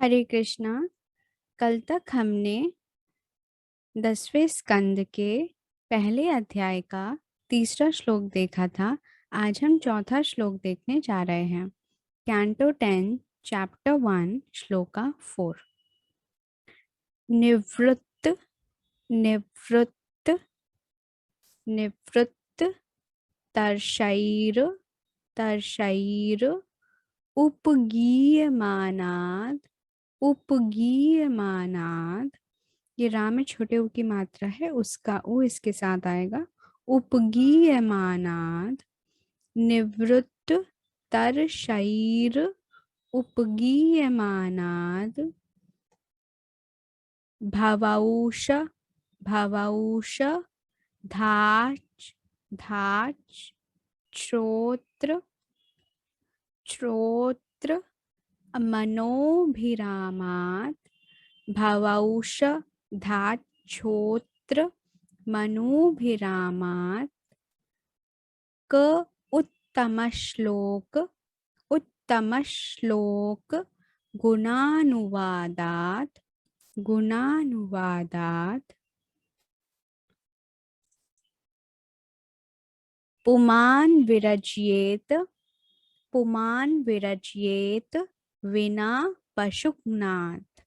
हरे कृष्णा। कल तक हमने 10वें स्कंद के पहले अध्याय का तीसरा श्लोक देखा था। आज हम चौथा श्लोक देखने जा रहे हैं। Canto 10 chapter 1 shloka 4। निवृत्त निवृत्त निवृत्त तर्षैर तर्षैर उपगीयमानाद उपगीयमानाद। ये राम में छोटे ऊ की मात्रा है, उसका ऊ इसके साथ आएगा। उपगीयमानाद निवृत्त तरशैर उपगीयमानाद भवौष भवौष धाच धाच श्रोत्र श्रोत्र मनोभिरामात् भवौष धाच्छोत्र मनोभिरामात् क उत्तमश्लोक उत्तमश्लोक गुणानुवादात् गुणानुवादात् पुमान् विरज्येत पुमान् विरज्येत विना पशुघ्नात्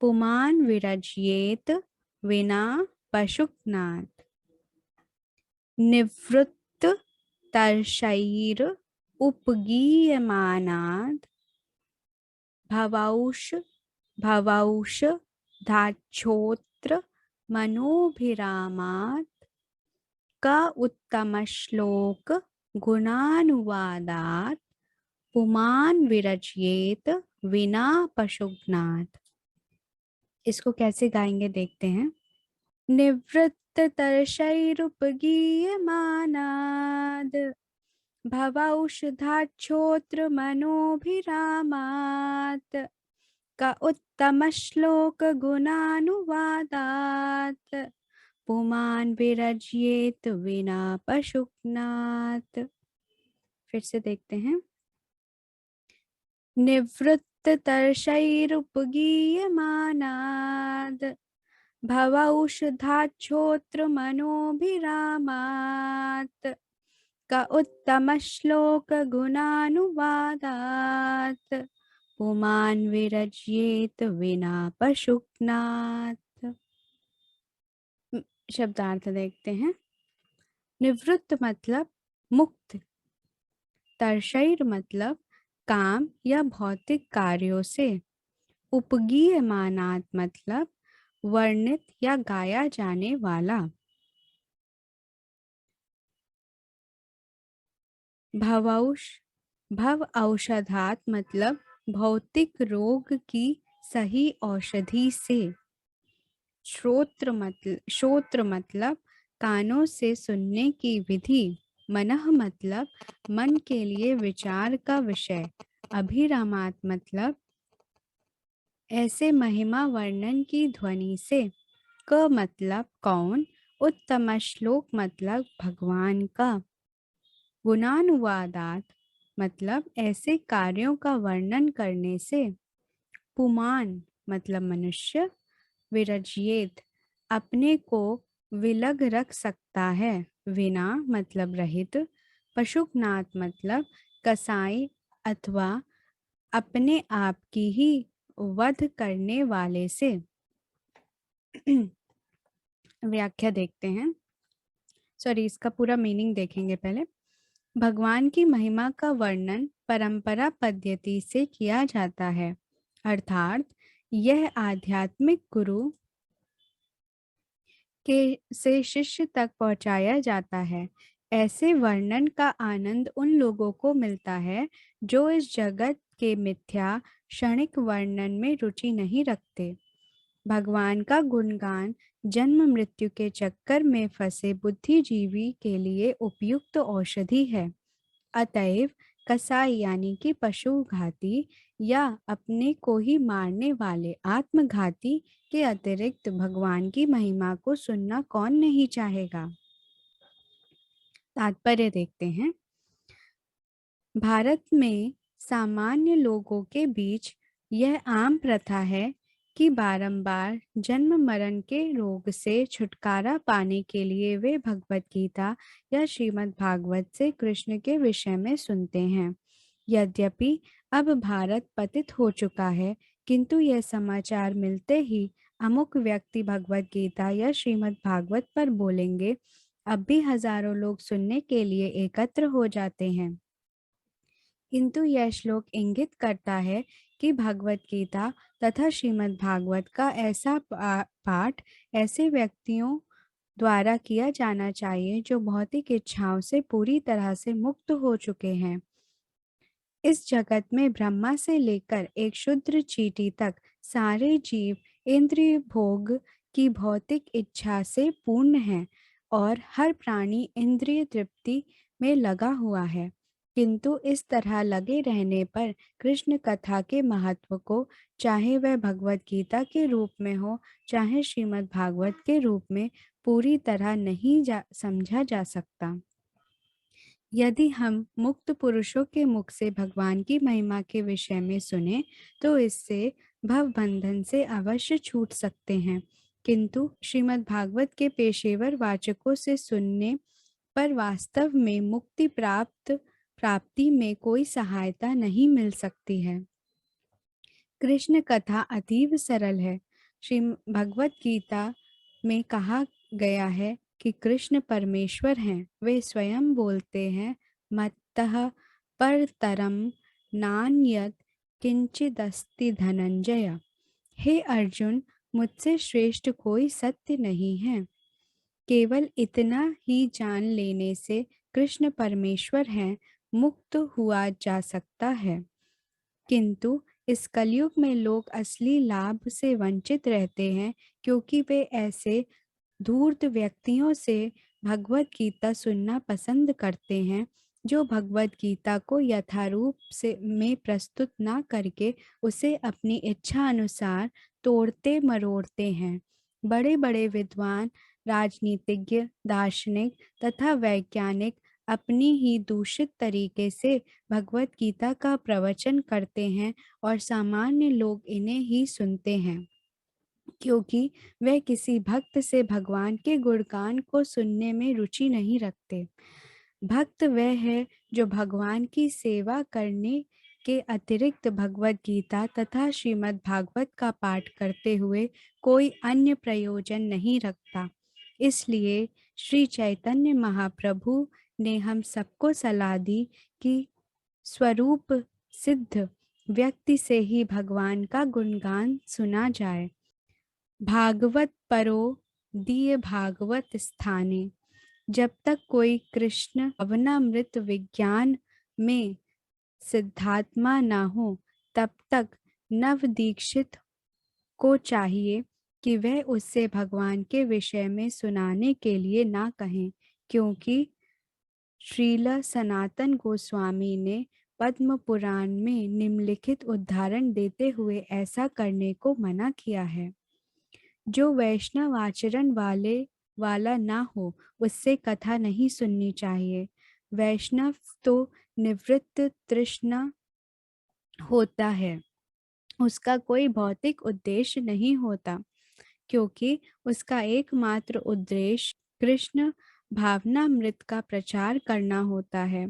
पुमान् विरज्येत विना पशुघ्नात् निवृत्त तर्षैर उपगीयमानाद् भवौष भवौष धाच्छोत्र मनोभिरामात् का उत्तमश्लोक गुणानुवादात् पुमान् विरज्येत विना पशुघ्नात्। इसको कैसे गाएंगे देखते हैं। निवृत्त तर्षैरुपगीयमानाद् भवौषधाच्छोत्र मनोभिरामात् का उत्तमश्लोक गुणानुवादात् पुमान् विरज्येत विना पशुघ्नात्। फिर से देखते हैं। निवृत्त तर्षैरुपगीयमानाद् भवौषधाच्छोत्र मनोभिरामात् का उत्तमश्लोक गुणानुवादात् पुमान् विरज्येत विना पशुघ्नात्। शब्दार्थ देखते हैं। निवृत्त मतलब मुक्त, तर्षैर मतलब काम या भौतिक कार्यों से, उपगीयमानात् मतलब वर्णित या गाया जाने वाला, भवौष भव औषधात् मतलब भौतिक रोग की सही औषधि से, श्रोत्र मतलब कानों से सुनने की विधि, मनः मतलब मन के लिए विचार का विषय, अभिरामात् मतलब ऐसे महिमा वर्णन की ध्वनि से, क मतलब कौन, उत्तम श्लोक मतलब भगवान का, गुणानुवादात मतलब ऐसे कार्यों का वर्णन करने से, पुमान मतलब मनुष्य, विरज्येत अपने को विलग रख सकता है, विना मतलब रहित, पशुघ्नात मतलब कसाई अथवा अपने आप की ही वध करने वाले से। व्याख्या देखते हैं। सॉरी, इसका पूरा मीनिंग देखेंगे पहले। भगवान की महिमा का वर्णन परंपरा पद्धति से किया जाता है, अर्थात यह आध्यात्मिक गुरु के से शिष्य तक पहुंचाया जाता है। ऐसे वर्णन का आनंद उन लोगों को मिलता है जो इस जगत के मिथ्या क्षणिक वर्णन में रुचि नहीं रखते। भगवान का गुणगान जन्म मृत्यु के चक्कर में फंसे बुद्धिजीवी के लिए उपयुक्त औषधि है। अतएव कसाई यानी कि पशुघाती या अपने को ही मारने वाले आत्मघाती के अतिरिक्त भगवान की महिमा को सुनना कौन नहीं चाहेगा। तात्पर्य देखते हैं। भारत में सामान्य लोगों के बीच यह आम प्रथा है कि बारंबार जन्म मरण के रोग से छुटकारा पाने के लिए वे भगवत गीता या श्रीमद् भागवत से कृष्ण के विषय में सुनते हैं। यद्यपि अब भारत पतित हो चुका है, किंतु यह समाचार मिलते ही अमुक व्यक्ति भगवत गीता या श्रीमद् भागवत पर बोलेंगे, अब भी हजारों लोग सुनने के लिए एकत्र हो जाते हैं। किंतु यह श्लोक इंगित करता है कि भगवत गीता तथा श्रीमद् भागवत का ऐसा पाठ ऐसे व्यक्तियों द्वारा किया जाना चाहिए जो भौतिक इच्छाओं से पूरी तरह से मुक्त हो चुके हैं। इस जगत में ब्रह्मा से लेकर एक शूद्र चींटी तक सारे जीव इंद्रिय भोग की भौतिक इच्छा से पूर्ण है और हर प्राणी इंद्रिय तृप्ति में लगा हुआ है। किंतु इस तरह लगे रहने पर कृष्ण कथा के महत्व को, चाहे वह भगवत गीता के रूप में हो चाहे श्रीमद् भागवत के रूप में, पूरी तरह नहीं समझा जा सकता। यदि हम मुक्त पुरुषों के मुख से भगवान की महिमा के विषय में सुने तो इससे भव बंधन से अवश्य छूट सकते हैं, किंतु श्रीमद् भागवत के पेशेवर वाचकों से सुनने पर वास्तव में मुक्ति प्राप्ति में कोई सहायता नहीं मिल सकती है। कृष्ण कथा अतीव सरल है। श्री भगवत गीता में कहा गया है कि कृष्ण परमेश्वर हैं। वे स्वयं बोलते हैं, मत्तः परतरम नान्यत् किंचिदस्ति धनंजय। हे अर्जुन, मुझसे श्रेष्ठ कोई सत्य नहीं है। केवल इतना ही जान लेने से कृष्ण परमेश्वर हैं, मुक्त हुआ जा सकता है। किंतु इस कलयुग में लोग असली लाभ से वंचित रहते हैं, क्योंकि वे ऐसे धूर्त व्यक्तियों से भगवत गीता सुनना पसंद करते हैं जो भगवत गीता को यथारूप से में प्रस्तुत ना करके उसे अपनी इच्छा अनुसार तोड़ते मरोड़ते हैं। बड़े बड़े विद्वान, राजनीतिज्ञ, दार्शनिक तथा वैज्ञानिक अपनी ही दूषित तरीके से भगवत गीता का प्रवचन करते हैं और सामान्य लोग इन्हें ही सुनते हैं, क्योंकि वे किसी भक्त से भगवान के गुणगान को सुनने में रुचि नहीं रखते। भक्त वह है जो भगवान की सेवा करने के अतिरिक्त भगवत गीता तथा श्रीमद् भागवत का पाठ करते हुए कोई अन्य प्रयोजन नहीं रखता। इसलिए श्री चैतन्य महाप्रभु ने हम सबको सलाह दी कि स्वरूप सिद्ध व्यक्ति से ही भगवान का गुणगान सुना जाए। भागवत परो दिए भागवत स्थाने। जब तक कोई कृष्ण अवनामृत विज्ञान में सिद्धात्मा ना हो, तब तक नव दीक्षित को चाहिए कि वह उससे भगवान के विषय में सुनाने के लिए ना कहें, क्योंकि श्रील सनातन गोस्वामी ने पद्म पुराण में निम्नलिखित उदाहरण देते हुए ऐसा करने को मना किया है। जो वैष्णव आचरण वाला ना हो, उससे कथा नहीं सुननी चाहिए। वैष्णव तो निवृत्त तृष्णा होता है, उसका कोई भौतिक उद्देश्य नहीं होता, क्योंकि उसका एकमात्र उद्देश्य कृष्ण भावनामृत का प्रचार करना होता है।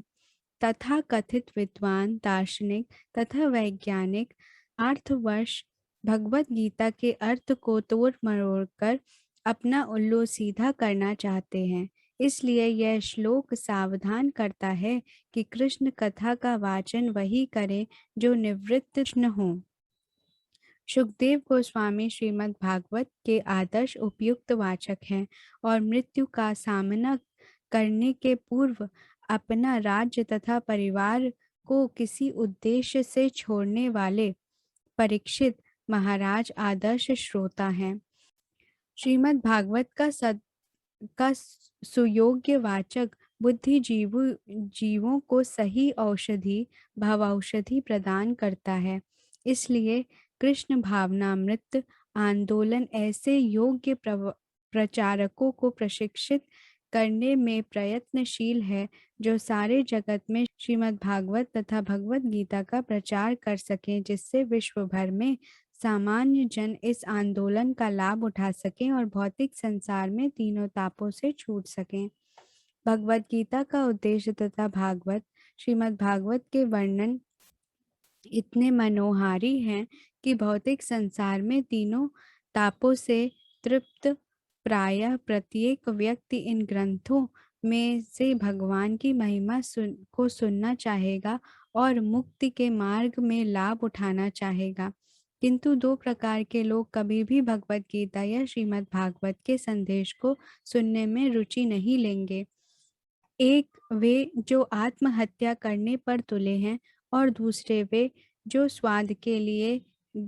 तथा कथित विद्वान, दार्शनिक तथा वैज्ञानिक अर्थवश भगवत गीता के अर्थ को तोड़ मरोड़ कर अपना उल्लू सीधा करना चाहते हैं। इसलिए यह श्लोक सावधान करता है कि कृष्ण कथा का वाचन वही करे जो निवृत्त कृष्ण हो। सुखदेव गोस्वामी श्रीमद् भागवत के आदर्श उपयुक्त वाचक हैं और मृत्यु का सामना करने के पूर्व अपना राज्य तथा परिवार को किसी उद्देश्य से छोड़ने वाले परीक्षित महाराज आदर्श श्रोता हैं। श्रीमद् भागवत का सुयोग्य वाचक बुद्धि जीवों को सही औषधि भवौषधि प्रदान करता है। इसलिए कृष्ण भावनामृत आंदोलन ऐसे योग्य प्रचारकों को प्रशिक्षित करने में प्रयत्नशील है, जो सारे जगत में श्रीमद् भागवत तथा भगवत गीता का प्रचार कर सकें, जिससे विश्व भर में सामान्य जन इस आंदोलन का लाभ उठा सकें और भौतिक संसार में तीनों तापों से छूट सकें। भगवत गीता का उद्देश्य तथा भागवत श्रीमद् भागवत के वर्णन इतने मनोहारी हैं कि भौतिक संसार में तीनों तापों से तृप्त प्रायः प्रत्येक व्यक्ति इन ग्रंथों में से भगवान की महिमा को सुनना चाहेगा और मुक्ति के मार्ग में लाभ उठाना चाहेगा। किंतु दो प्रकार के लोग कभी भी भगवत गीता या श्रीमद् भागवत के संदेश को सुनने में रुचि नहीं लेंगे। एक वे जो आत्महत्या करने पर तुले हैं और दूसरे वे जो स्वाद के लिए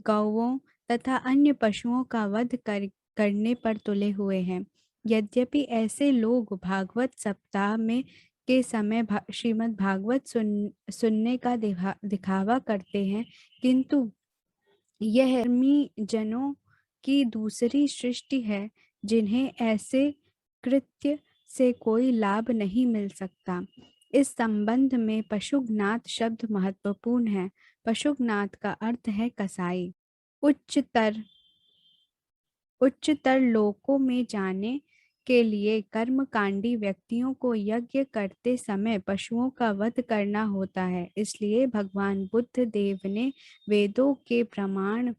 गौओं तथा अन्य पशुओं का वध करने पर तुले हुए हैं। यद्यपि ऐसे लोग भागवत सप्ताह में के समय श्रीमद् भागवत सुनने का दिखावा करते हैं, किंतु यह धर्मी जनों की दूसरी सृष्टि है, जिन्हें ऐसे कृत्य से कोई लाभ नहीं मिल सकता। इस संबंध में पशुघ्नाथ शब्द महत्वपूर्ण है। पशुघ्नाथ का अर्थ है कसाई। उच्चतर लोकों में जाने के लिए कर्मकांडी व्यक्तियों को यज्ञ करते समय पशुओं का वध करना होता है। इसलिए भगवान बुद्ध देव ने वेदों के प्रमाण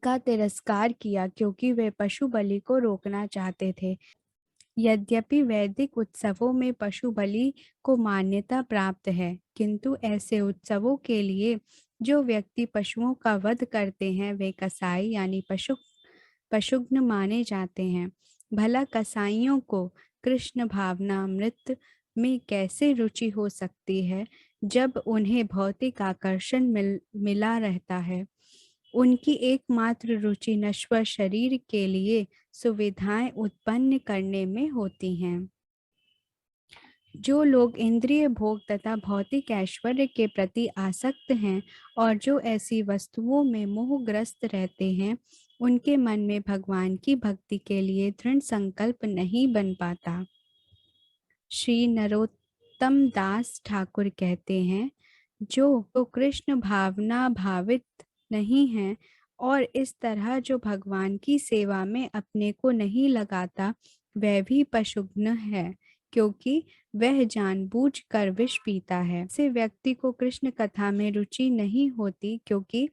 का तिरस्कार किया, क्योंकि वे पशु बलि को रोकना चाहते थे। यद्यपि वैदिक उत्सवों में पशु बलि को मान्यता प्राप्त है, किंतु ऐसे उत्सवों के लिए जो व्यक्ति पशुओं का वध करते हैं वे कसाई यानी पशुघ्न माने जाते हैं। भला कसाईयों को कृष्ण भावनामृत में कैसे रुचि हो सकती है, जब उन्हें भौतिक आकर्षण मिला रहता है। उनकी एकमात्र रुचि नश्वर शरीर के लिए सुविधाएं उत्पन्न करने में होती हैं। जो लोग इंद्रिय भोग तथा भौतिक ऐश्वर्य के प्रति आसक्त हैं और जो ऐसी वस्तुओं में मोहग्रस्त रहते हैं, उनके मन में भगवान की भक्ति के लिए दृढ़ संकल्प नहीं बन पाता। श्री नरोत्तम दास ठाकुर कहते हैं, जो कृष्ण भावना भावित नहीं है और इस तरह जो भगवान की सेवा में अपने को नहीं लगाता, वह भी पशुघ्न है, क्योंकि वह जानबूझकर विष पीता है। ऐसे व्यक्ति को कृष्ण कथा में रुचि नहीं होती, क्योंकि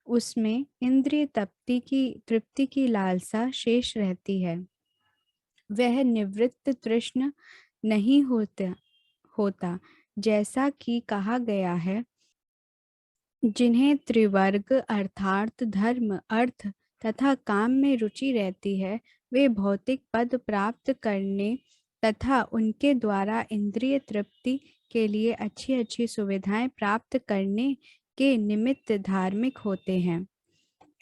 उसमें इंद्रिय तृप्ति की लालसा शेष रहती है। वह निवृत्त तृष्ण नहीं होता, जैसा कि कहा गया है, जिन्हें त्रिवर्ग अर्थात धर्म, अर्थ तथा काम में रुचि रहती है, वे भौतिक पद प्राप्त करने तथा उनके द्वारा इंद्रिय तृप्ति के लिए अच्छी अच्छी सुविधाएं प्राप्त करने के निमित्त धार्मिक होते हैं।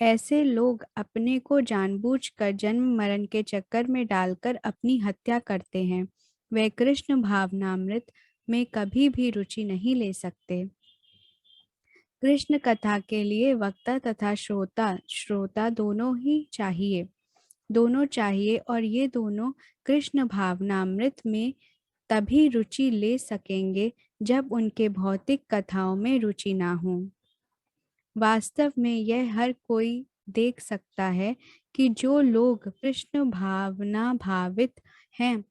ऐसे लोग अपने को जानबूझकर जन्म मरण के चक्कर में डालकर अपनी हत्या करते हैं। वे कृष्ण भावनामृत में कभी भी रुचि नहीं ले सकते। कृष्ण कथा के लिए वक्ता तथा श्रोता दोनों चाहिए और ये दोनों कृष्ण भावनामृत में तभी रुचि ले सकेंगे जब उनके भौतिक कथाओं में रुचि ना हो। वास्तव में यह हर कोई देख सकता है कि जो लोग कृष्ण भावना भावित हैं,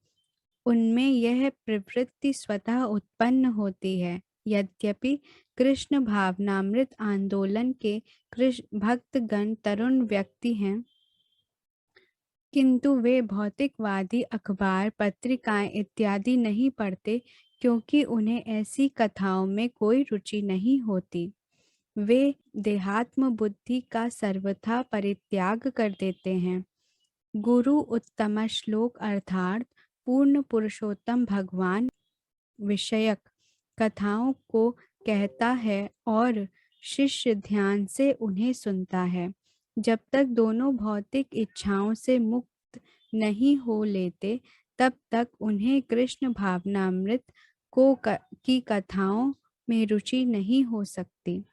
उनमें यह प्रवृत्ति स्वतः उत्पन्न होती है। यद्यपि कृष्ण भावनामृत आंदोलन के कृष्ण भक्तगण तरुण व्यक्ति हैं, किंतु वे भौतिकवादी अखबार, पत्रिकाएं इत्यादि नहीं पढ़ते, क्योंकि उन्हें ऐसी कथाओं में कोई रुचि नहीं होती। वे देहात्म बुद्धि का सर्वथा परित्याग कर देते हैं। गुरु उत्तम श्लोक अर्थात पूर्ण पुरुषोत्तम भगवान विषयक कथाओं को कहता है और शिष्य ध्यान से उन्हें सुनता है। जब तक दोनों भौतिक इच्छाओं से मुक्त नहीं हो लेते, तब तक उन्हें कृष्ण भावनामृत की कथाओं में रुचि नहीं हो सकती।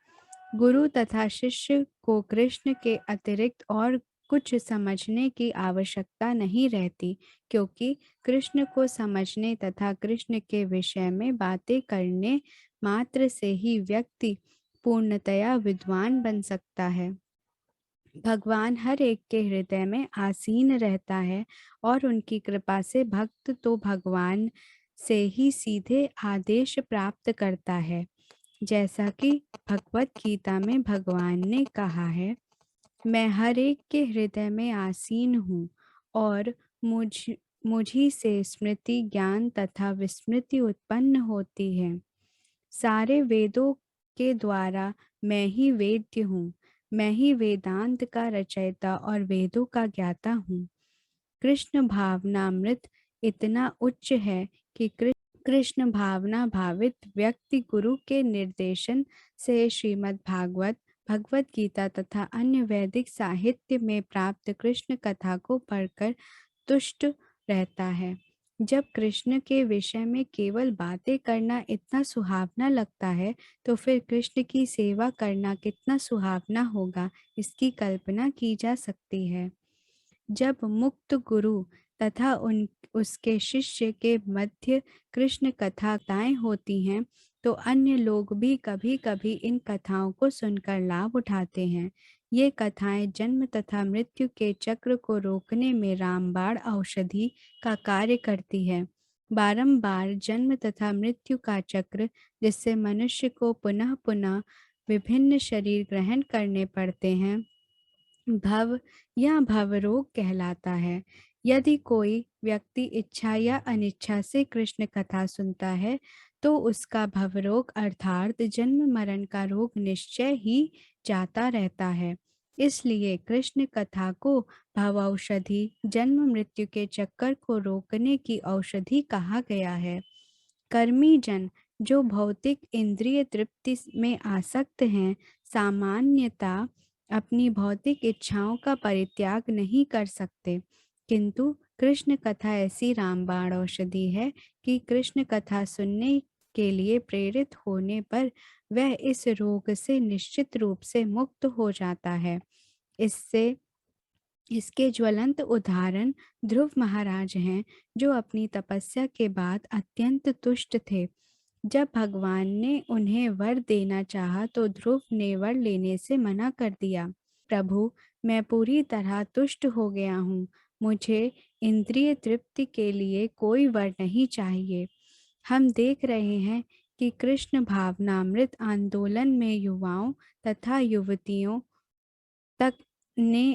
गुरु तथा शिष्य को कृष्ण के अतिरिक्त और कुछ समझने की आवश्यकता नहीं रहती, क्योंकि कृष्ण को समझने तथा कृष्ण के विषय में बातें करने मात्र से ही व्यक्ति पूर्णतया विद्वान बन सकता है। भगवान हर एक के हृदय में आसीन रहता है और उनकी कृपा से भक्त तो भगवान से ही सीधे आदेश प्राप्त करता है। जैसा कि भगवत गीता में भगवान ने कहा है, मैं हर एक के हृदय में आसीन हूँ और मुझी से स्मृति, ज्ञान तथा विस्मृति उत्पन्न होती है। सारे वेदों के द्वारा मैं ही वेद्य हूँ। मैं ही वेदांत का रचयिता और वेदों का ज्ञाता हूँ। कृष्ण भावनामृत इतना उच्च है कि कृष्ण भावना भावित व्यक्ति गुरु के निर्देशन से श्रीमद् भागवत, भगवत गीता तथा अन्य वैदिक साहित्य में प्राप्त कृष्ण कथा को पढ़कर तुष्ट रहता है। जब कृष्ण के विषय में केवल बातें करना इतना सुहावना लगता है, तो फिर कृष्ण की सेवा करना कितना सुहावना होगा, इसकी कल्पना की जा सकती है। जब मुक्त गुरु तथा उसके शिष्य के मध्य कृष्ण कथाएं होती हैं, तो अन्य लोग भी कभी कभी इन कथाओं को सुनकर लाभ उठाते हैं। ये कथाएं जन्म तथा मृत्यु के चक्र को रोकने में रामबाण औषधि का कार्य करती है। बारंबार जन्म तथा मृत्यु का चक्र, जिससे मनुष्य को पुनः पुनः विभिन्न शरीर ग्रहण करने पड़ते हैं, भव या भवरोग कहलाता है। यदि कोई व्यक्ति इच्छा या अनिच्छा से कृष्ण कथा सुनता है, तो उसका भवरोग अर्थात जन्म मरण का रोग निश्चय ही जाता रहता है। इसलिए कृष्ण कथा को भवौषधि, जन्म मृत्यु के चक्कर को रोकने की औषधि कहा गया है। कर्मी जन जो भौतिक इंद्रिय तृप्ति में आसक्त हैं, सामान्यता अपनी भौतिक इच्छाओं का परित्याग नहीं कर सकते, किंतु कृष्ण कथा ऐसी रामबाण औषधि है कि कृष्ण कथा सुनने के लिए प्रेरित होने पर वह इस रोग से निश्चित रूप से मुक्त हो जाता है। इससे इसके ज्वलंत उदाहरण ध्रुव महाराज हैं, जो अपनी तपस्या के बाद अत्यंत तुष्ट थे। जब भगवान ने उन्हें वर देना चाहा, तो ध्रुव ने वर लेने से मना कर दिया। प्रभु, मैं पूरी तरह तुष्ट हो गया हूँ। मुझे इंद्रिय तृप्ति के लिए कोई वर नहीं चाहिए। हम देख रहे हैं कि कृष्ण भावनामृत आंदोलन में युवाओं तथा युवतियों तक ने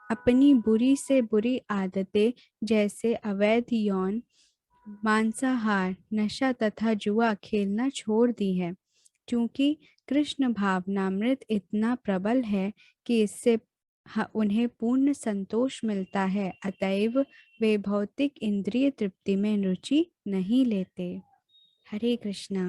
अपनी बुरी से बुरी आदतें, जैसे अवैध यौन, मांसाहार, नशा तथा जुआ खेलना छोड़ दी है। क्योंकि कृष्ण भावनामृत इतना प्रबल है कि इससे उन्हें पूर्ण संतोष मिलता है, अतएव वे भौतिक इंद्रिय तृप्ति में रुचि नहीं लेते। हरे कृष्णा।